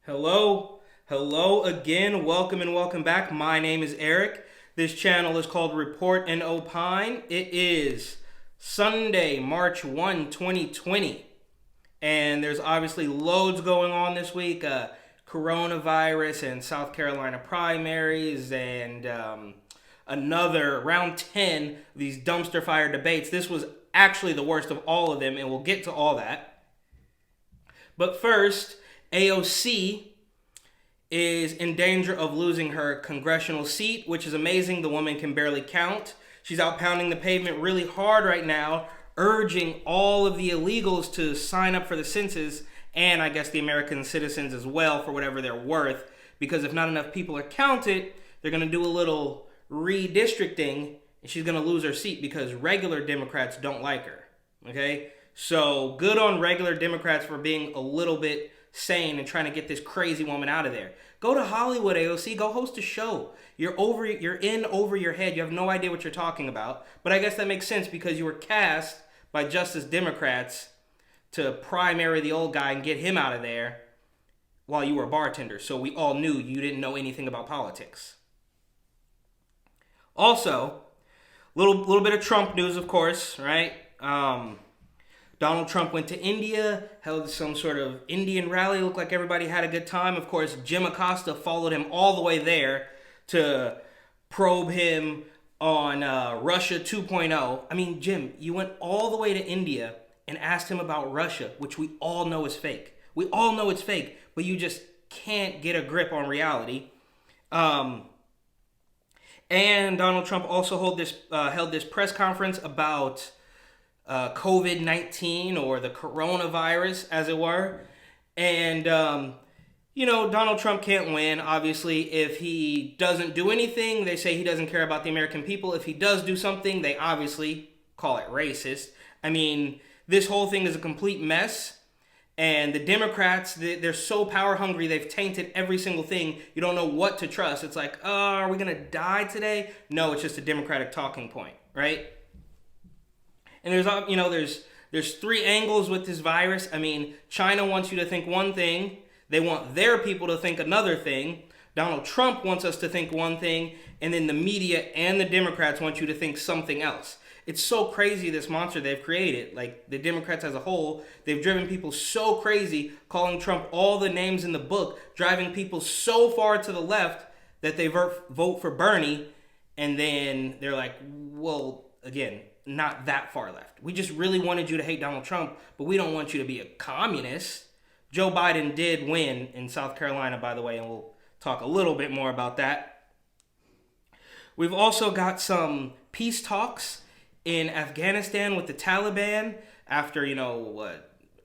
Hello again. Welcome and welcome back. My name is Eric. This channel is called Report and Opine. It is Sunday, March 1, 2020. And there's obviously loads going on this week. Coronavirus and South Carolina primaries and another round 10 of these dumpster fire debates. This was actually the worst of all of them, and we'll get to all that. But first, AOC is in danger of losing her congressional seat, which is amazing. The woman can barely count. She's out pounding the pavement really hard right now, urging all of the illegals to sign up for the census, and I guess the American citizens as well, for whatever they're worth, because if not enough people are counted, they're going to do a little redistricting, and she's going to lose her seat because regular Democrats don't like her. Okay? So good on regular Democrats for being a little bit sane and trying to get this crazy woman out of there. Go to Hollywood, AOC. Go host a show. You're in over your head. You have no idea what you're talking about. But I guess that makes sense because you were cast by Justice Democrats to primary the old guy and get him out of there while you were a bartender. So we all knew you didn't know anything about politics. Also, little bit of Trump news, of course, right? Donald Trump went to India, held some sort of Indian rally. Looked like everybody had a good time. Of course, Jim Acosta followed him all the way there to probe him on Russia 2.0. I mean, Jim, you went all the way to India and asked him about Russia, which we all know is fake. We all know it's fake, but you just can't get a grip on reality. And Donald Trump also held this press conference about COVID-19 or the coronavirus, as it were. And, Donald Trump can't win. Obviously, if he doesn't do anything, they say he doesn't care about the American people. If he does do something, they obviously call it racist. I mean, this whole thing is a complete mess. And the Democrats, they're so power hungry, they've tainted every single thing. You don't know what to trust. It's like, are we going to die today? No, it's just a Democratic talking point, right? And there's three angles with this virus. I mean, China wants you to think one thing. They want their people to think another thing. Donald Trump wants us to think one thing. And then the media and the Democrats want you to think something else. It's so crazy, this monster they've created. Like, the Democrats as a whole, they've driven people so crazy, calling Trump all the names in the book, driving people so far to the left that they vote for Bernie. And then they're like, well, again, not that far left. We just really wanted you to hate Donald Trump, but we don't want you to be a communist. Joe Biden did win in South Carolina, by the way, and we'll talk a little bit more about that. We've also got some peace talks in Afghanistan with the Taliban after,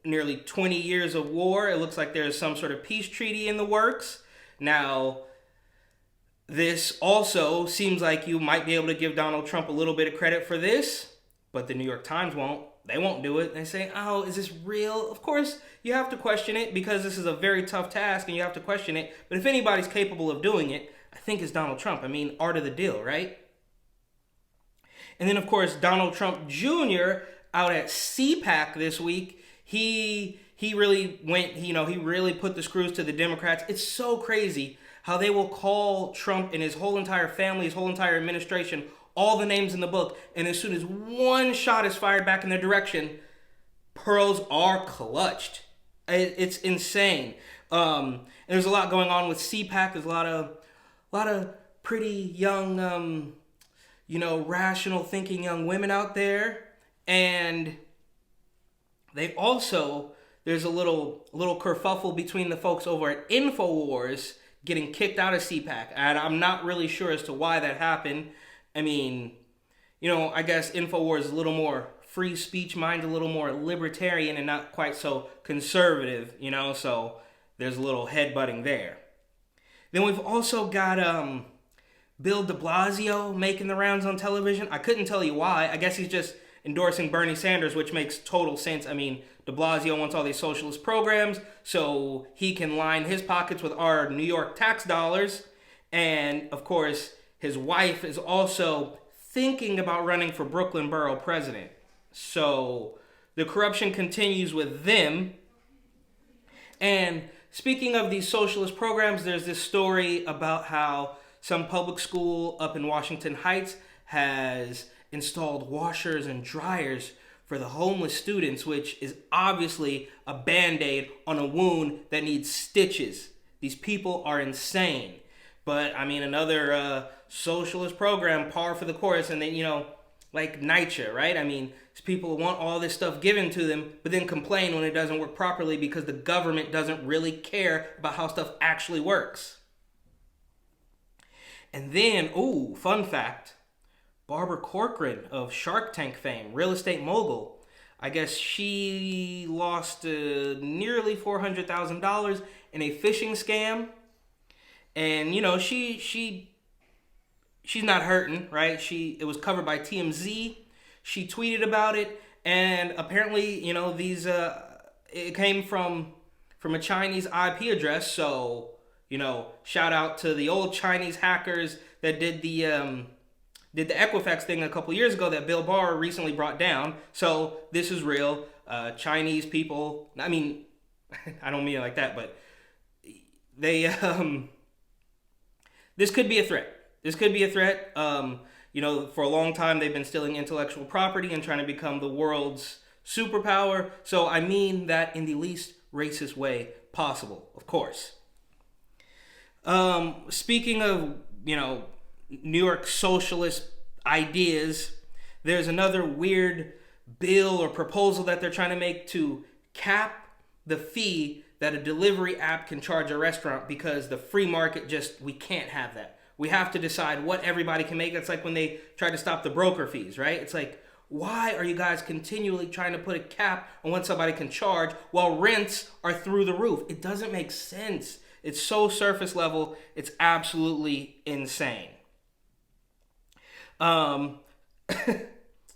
nearly 20 years of war. It looks like there's some sort of peace treaty in the works. Now, this also seems like you might be able to give Donald Trump a little bit of credit for this, but the New York Times won't. They won't do it. They say, oh, is this real? Of course, you have to question it because this is a very tough task and you have to question it. But if anybody's capable of doing it, I think it's Donald Trump. I mean, art of the deal, right? And then, of course, Donald Trump Jr. out at CPAC this week, he really went, he really put the screws to the Democrats. It's so crazy how they will call Trump and his whole entire family, his whole entire administration, all the names in the book, and as soon as one shot is fired back in their direction, pearls are clutched. It's insane. And there's a lot going on with CPAC. There's a lot of pretty young, rational thinking young women out there, and there's a little kerfuffle between the folks over at InfoWars getting kicked out of CPAC, and I'm not really sure as to why that happened. I mean, I guess InfoWars is a little more free speech minded, a little more libertarian and not quite so conservative, so there's a little headbutting there. Then we've also got Bill de Blasio making the rounds on television. I couldn't tell you why. I guess he's just endorsing Bernie Sanders, which makes total sense. I mean, de Blasio wants all these socialist programs so he can line his pockets with our New York tax dollars. And, of course, his wife is also thinking about running for Brooklyn Borough president. So the corruption continues with them. And Speaking of these socialist programs, there's this story about how some public school up in Washington Heights has installed washers and dryers for the homeless students, which is obviously a band-aid on a wound that needs stitches. These people are insane. But, I mean, another socialist program, par for the course, and then, like NYCHA, right? I mean, people want all this stuff given to them, but then complain when it doesn't work properly because the government doesn't really care about how stuff actually works. And then, fun fact, Barbara Corcoran of Shark Tank fame, real estate mogul, I guess she lost nearly $400,000 in a phishing scam. And, she's not hurting, right? It was covered by TMZ. She tweeted about it, and apparently, it came from a Chinese IP address. So, shout out to the old Chinese hackers that did the Equifax thing a couple years ago that Bill Barr recently brought down. So this is real. Chinese people. I mean, I don't mean it like that, but they. This could be a threat. For a long time, they've been stealing intellectual property and trying to become the world's superpower. So I mean that in the least racist way possible, of course. Speaking of, New York socialist ideas, there's another weird bill or proposal that they're trying to make to cap the fee that a delivery app can charge a restaurant because the free market we can't have that. We have to decide what everybody can make. That's like when they try to stop the broker fees, right? It's like, why are you guys continually trying to put a cap on what somebody can charge while rents are through the roof? It doesn't make sense. It's so surface level. It's absolutely insane. Now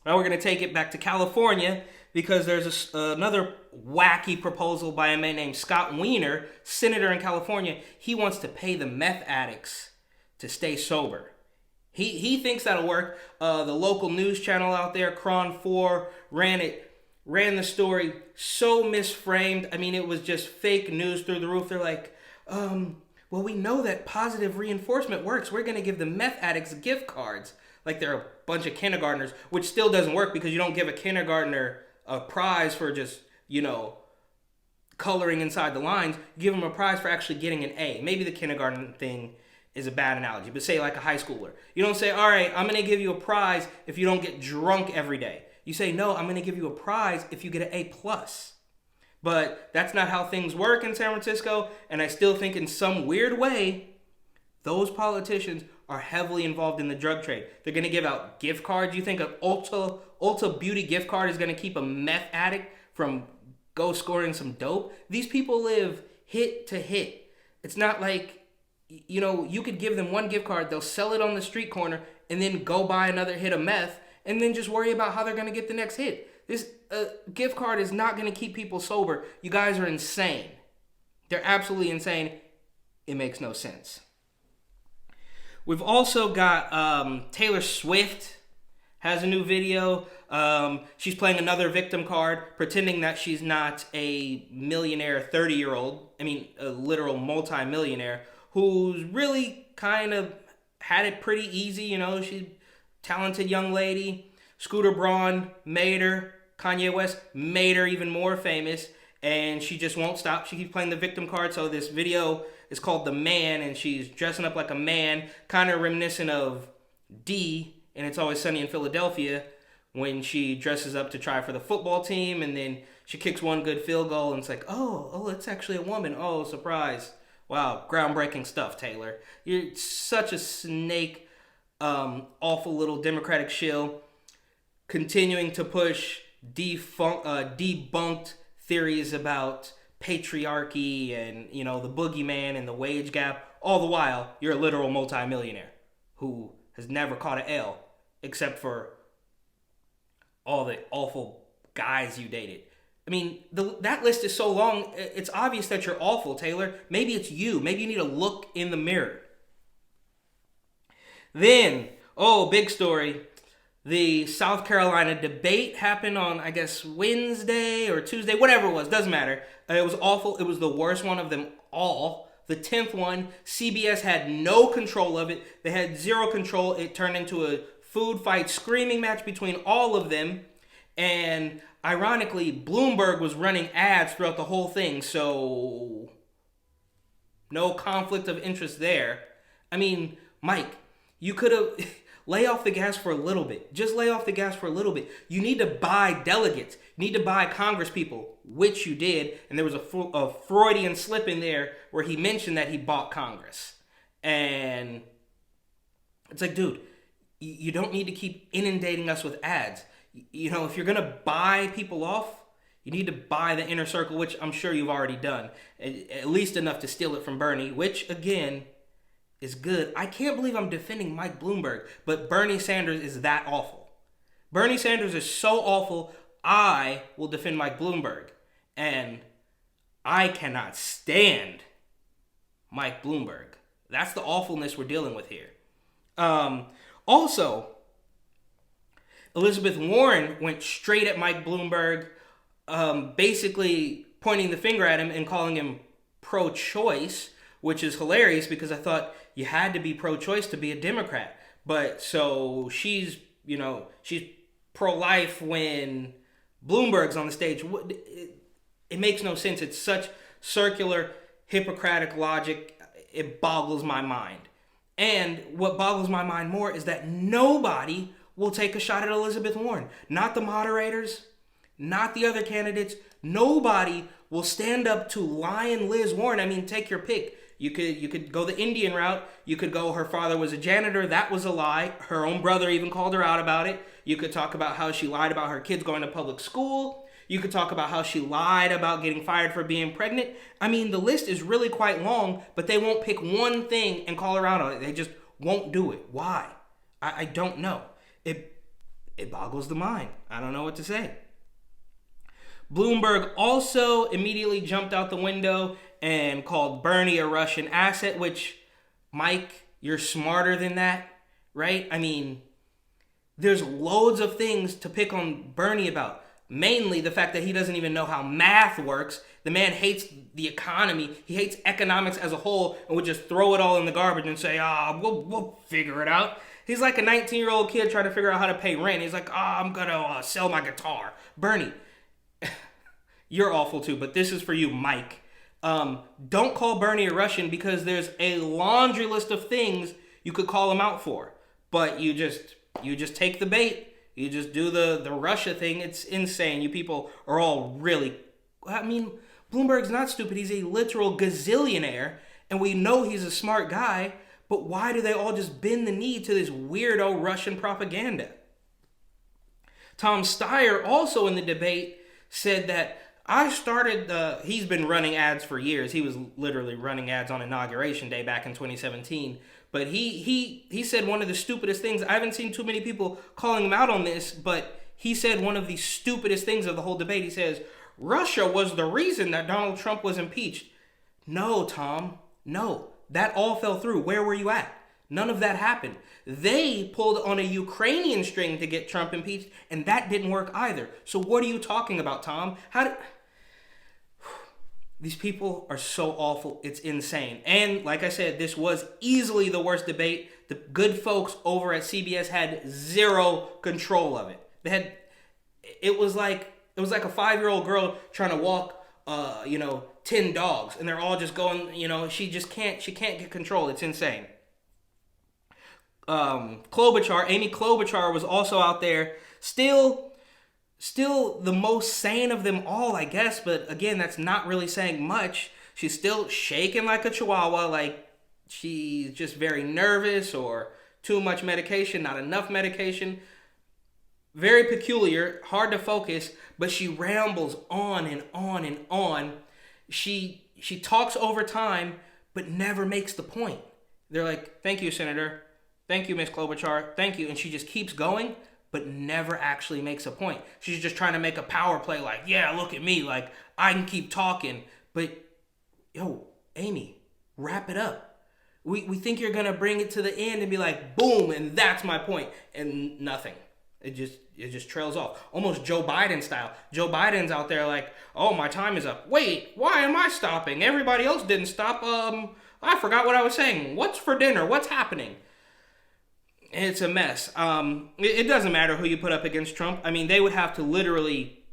we're going to take it back to California because there's another wacky proposal by a man named Scott Wiener, senator in California. He wants to pay the meth addicts to stay sober. He thinks that'll work. The local news channel out there, Cron 4, ran the story so misframed. I mean, it was just fake news through the roof. They're like, well, we know that positive reinforcement works. We're going to give the meth addicts gift cards. Like they're a bunch of kindergartners, which still doesn't work because you don't give a kindergartner a prize for just, coloring inside the lines. You give them a prize for actually getting an A. Maybe the kindergarten thing is a bad analogy, but say like a high schooler. You don't say, all right, I'm going to give you a prize if you don't get drunk every day. You say, no, I'm going to give you a prize if you get an A+. But that's not how things work in San Francisco, and I still think in some weird way, those politicians are heavily involved in the drug trade. They're going to give out gift cards. You think an Ulta Beauty gift card is going to keep a meth addict from go scoring some dope? These people live hit to hit. It's not like, you could give them one gift card, they'll sell it on the street corner, and then go buy another hit of meth, and then just worry about how they're going to get the next hit. This gift card is not going to keep people sober. You guys are insane. They're absolutely insane. It makes no sense. We've also got Taylor Swift has a new video. She's playing another victim card, pretending that she's not a millionaire 30-year-old. I mean, a literal multi-millionaire who's really kind of had it pretty easy. She's a talented young lady. Scooter Braun made her. Kanye West made her even more famous. And she just won't stop. She keeps playing the victim card. So this video is called The Man, and she's dressing up like a man, kind of reminiscent of Dee, and It's Always Sunny in Philadelphia, when she dresses up to try for the football team, and then she kicks one good field goal, and it's like, oh, it's actually a woman. Oh, surprise. Wow, groundbreaking stuff, Taylor. You're such a snake, awful little Democratic shill, continuing to push debunked theories about patriarchy and, the boogeyman and the wage gap. All the while, you're a literal multimillionaire who has never caught an L except for all the awful guys you dated. I mean, that list is so long, it's obvious that you're awful, Taylor. Maybe it's you. Maybe you need to look in the mirror. Then, big story. The South Carolina debate happened on, I guess, Wednesday or Tuesday, whatever it was, doesn't matter. It was awful. It was the worst one of them all. The 10th one, CBS had no control of it. They had zero control. It turned into a food fight, screaming match between all of them. And ironically, Bloomberg was running ads throughout the whole thing, so no conflict of interest there. I mean, Mike, you could have lay off the gas for a little bit. Just lay off the gas for a little bit. You need to buy delegates. You need to buy Congress people, which you did. And there was a Freudian slip in there where he mentioned that he bought Congress. And it's like, dude, you don't need to keep inundating us with ads. You know, if you're going to buy people off, you need to buy the inner circle, which I'm sure you've already done. At least enough to steal it from Bernie, which, again, is good. I can't believe I'm defending Mike Bloomberg, but Bernie Sanders is that awful. Bernie Sanders is so awful, I will defend Mike Bloomberg. And I cannot stand Mike Bloomberg. That's the awfulness we're dealing with here. Also, Elizabeth Warren went straight at Mike Bloomberg, basically pointing the finger at him and calling him pro-choice, which is hilarious because I thought you had to be pro-choice to be a Democrat. But so she's pro-life when Bloomberg's on the stage. It makes no sense. It's such circular, Hippocratic logic. It boggles my mind. And what boggles my mind more is that nobody will take a shot at Elizabeth Warren. Not the moderators, not the other candidates. Nobody will stand up to Lion Liz Warren. I mean, take your pick. You could go the Indian route. You could go her father was a janitor. That was a lie. Her own brother even called her out about it. You could talk about how she lied about her kids going to public school. You could talk about how she lied about getting fired for being pregnant. I mean, the list is really quite long, but they won't pick one thing and call her out on it. They just won't do it. Why? I don't know. It boggles the mind. I don't know what to say. Bloomberg also immediately jumped out the window and called Bernie a Russian asset, which, Mike, you're smarter than that, right? I mean, there's loads of things to pick on Bernie about. Mainly the fact that he doesn't even know how math works. The man hates the economy. He hates economics as a whole and would just throw it all in the garbage and say, we'll figure it out. He's like a 19-year-old kid trying to figure out how to pay rent. He's like, I'm going to sell my guitar. Bernie, you're awful too, but this is for you, Mike. Don't call Bernie a Russian because there's a laundry list of things you could call him out for. But you just take the bait. You just do the Russia thing. It's insane. You people are all really... I mean, Bloomberg's not stupid. He's a literal gazillionaire, and we know he's a smart guy, but why do they all just bend the knee to this weirdo Russian propaganda? Tom Steyer, also in the debate, said that he's been running ads for years. He was literally running ads on Inauguration Day back in 2017. But he said one of the stupidest things. I haven't seen too many people calling him out on this, but he said one of the stupidest things of the whole debate. He says, Russia was the reason that Donald Trump was impeached. No, Tom, no. That all fell through. Where were you at? None of that happened. They pulled on a Ukrainian string to get Trump impeached, and that didn't work either. So what are you talking about, Tom? These people are so awful. It's insane. And like I said, this was easily the worst debate. The good folks over at CBS had zero control of it. It was like a 5-year-old girl trying to walk 10 dogs, and they're all just going, she can't get control. It's insane. Amy Klobuchar was also out there, still the most sane of them all, I guess, but again, that's not really saying much. She's still shaking like a chihuahua, like she's just very nervous or too much medication, not enough medication. Very peculiar, hard to focus, but she rambles on and on and on. She talks over time, but never makes the point. They're like, thank you, Senator. Thank you, Miss Klobuchar. Thank you. And she just keeps going, but never actually makes a point. She's just trying to make a power play like, yeah, look at me. Like, I can keep talking. But, Amy, wrap it up. We think you're going to bring it to the end and be like, boom, and that's my point. And nothing. It just trails off, almost Joe Biden style. Joe Biden's out there like, oh, my time is up. Wait, why am I stopping? Everybody else didn't stop. I forgot what I was saying. What's for dinner? What's happening? It's a mess. It doesn't matter who you put up against Trump. I mean, they would have to literally,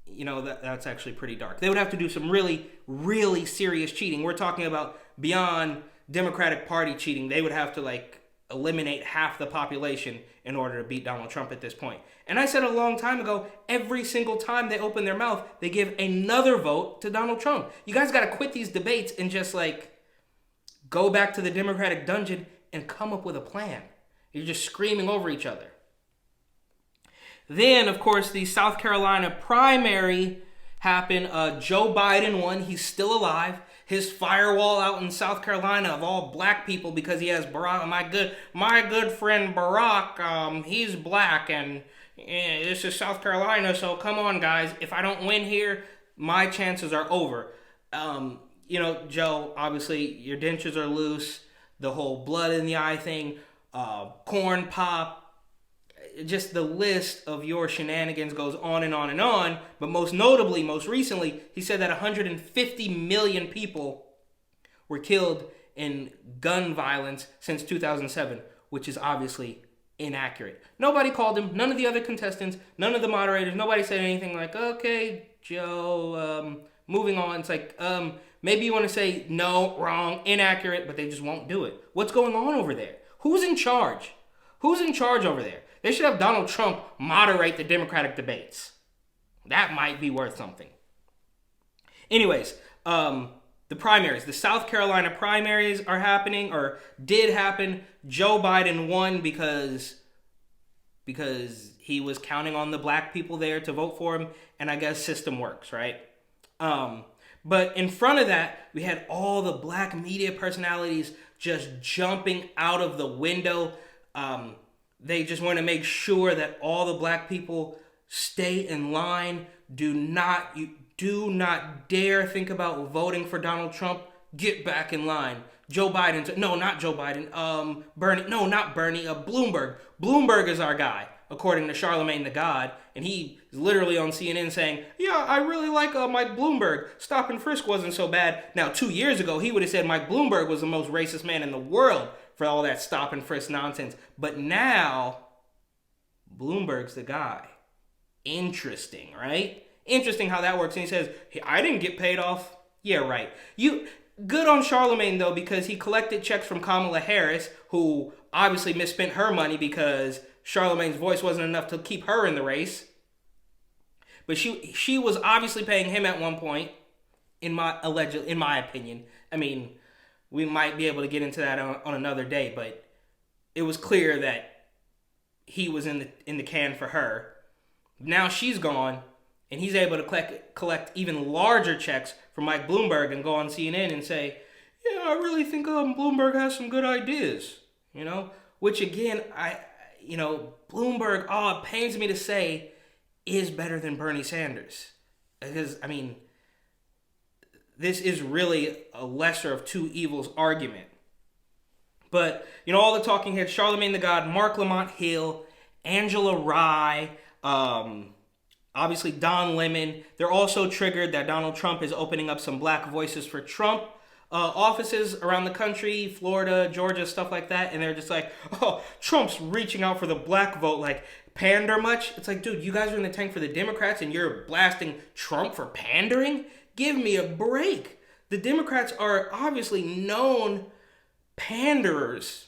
that's actually pretty dark. They would have to do some really, really serious cheating. We're talking about beyond Democratic Party cheating. They would have to eliminate half the population in order to beat Donald Trump at this point. And I said a long time ago, every single time they open their mouth, they give another vote to Donald Trump. You guys got to quit these debates and just go back to the Democratic dungeon and come up with a plan. You're just screaming over each other. Then, of course, the South Carolina primary happened. Joe Biden won. He's still alive. His firewall out in South Carolina of all black people, because he has Barack, my good friend Barack. He's black, and this is South Carolina. So come on, guys. If I don't win here, my chances are over. Joe, obviously your dentures are loose. The whole blood in the eye thing, corn pop. Just the list of your shenanigans goes on and on and on. But most notably, most recently, he said that 150 million people were killed in gun violence since 2007, which is obviously inaccurate. Nobody called him. None of the other contestants, none of the moderators, nobody said anything like, okay, Joe, moving on. It's maybe you want to say no, wrong, inaccurate, but they just won't do it. What's going on over there? Who's in charge? Who's in charge over there? They should have Donald Trump moderate the Democratic debates. That might be worth something. Anyways, the primaries, the South Carolina primaries are happening, or did happen. Joe Biden won because he was counting on the black people there to vote for him, and I guess system works, right? But in front of that, we had all the black media personalities just jumping out of the window. They just want to make sure that all the black people stay in line. Do not dare think about voting for Donald Trump. Get back in line. Joe Biden, no, not Joe Biden. Bernie, no, not Bernie. Bloomberg. Bloomberg is our guy, according to Charlemagne the God, and he is literally on CNN saying, "Yeah, I really like Mike Bloomberg. Stop and frisk wasn't so bad." Now, 2 years ago, he would have said Mike Bloomberg was the most racist man in the world for all that stop and frisk nonsense. But now, Bloomberg's the guy. Interesting, right? Interesting how that works. And he says, hey, I didn't get paid off. Yeah, right. Good on Charlemagne, though, because he collected checks from Kamala Harris, who obviously misspent her money because Charlemagne's voice wasn't enough to keep her in the race. But she was obviously paying him at one point, in my opinion. I mean, we might be able to get into that on another day, but it was clear that he was in the can for her. Now she's gone, and he's able to collect even larger checks from Mike Bloomberg and go on CNN and say, yeah, I really think Bloomberg has some good ideas, Which again, Bloomberg, it pains me to say, is better than Bernie Sanders. Because, this is really a lesser of two evils argument. But, all the talking heads, Charlemagne the God, Mark Lamont Hill, Angela Rye, obviously Don Lemon, they're also triggered that Donald Trump is opening up some black voices for Trump offices around the country, Florida, Georgia, stuff like that. And they're just like, oh, Trump's reaching out for the black vote, pander much? It's like, dude, you guys are in the tank for the Democrats and you're blasting Trump for pandering? Give me a break. The Democrats are obviously known panderers.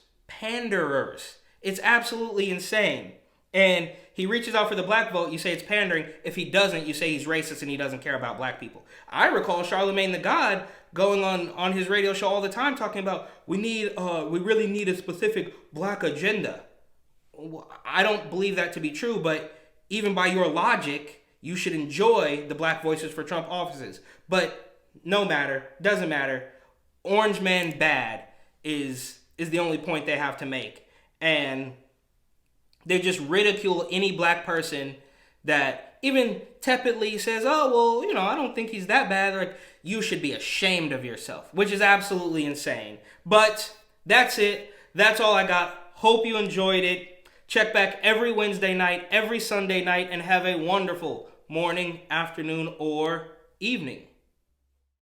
It's absolutely insane. And he reaches out for the black vote, you say it's pandering. If he doesn't, you say he's racist and he doesn't care about black people. I recall Charlemagne the God going on his radio show all the time talking about we really need a specific black agenda. I don't believe that to be true, but even by your logic, you should enjoy the black voices for Trump offices. But doesn't matter. Orange man bad is the only point they have to make. And they just ridicule any black person that even tepidly says, oh, well, I don't think he's that bad. You should be ashamed of yourself, which is absolutely insane. But that's it. That's all I got. Hope you enjoyed it. Check back every Wednesday night, every Sunday night, and have a wonderful morning, afternoon, or evening.